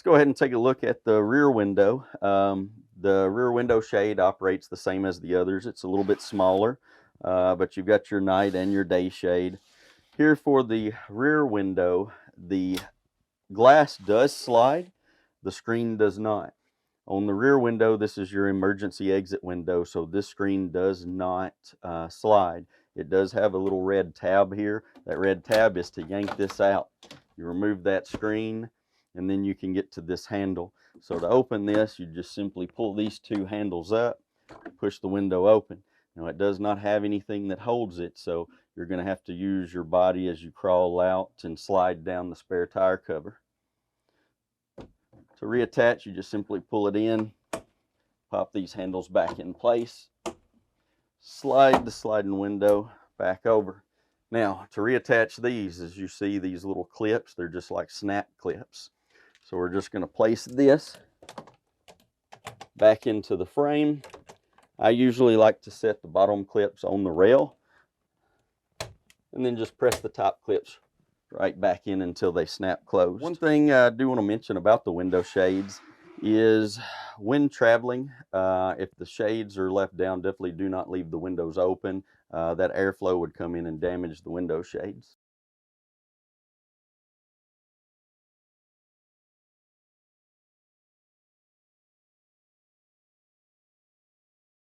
Let's go ahead and take a look at the rear window. The rear window shade operates the same as the others. It's a little bit smaller, but you've got your night and your day shade. Here for the rear window, the glass does slide, the screen does not. On the rear window, this is your emergency exit window, so this screen does not slide. It does have a little red tab here. That red tab is to yank this out. You remove that screen, and then you can get to this handle. So to open this, you just simply pull these two handles up, push the window open. Now it does not have anything that holds it, so you're going to have to use your body as you crawl out and slide down the spare tire cover. To reattach, you just simply pull it in, pop these handles back in place, slide the sliding window back over. Now, to reattach these, as you see these little clips, they're just like snap clips. So we're just going to place this back into the frame. I usually like to set the bottom clips on the rail and then just press the top clips right back in until they snap closed. One thing I do want to mention about the window shades is when traveling, if the shades are left down, definitely do not leave the windows open. That airflow would come in and damage the window shades.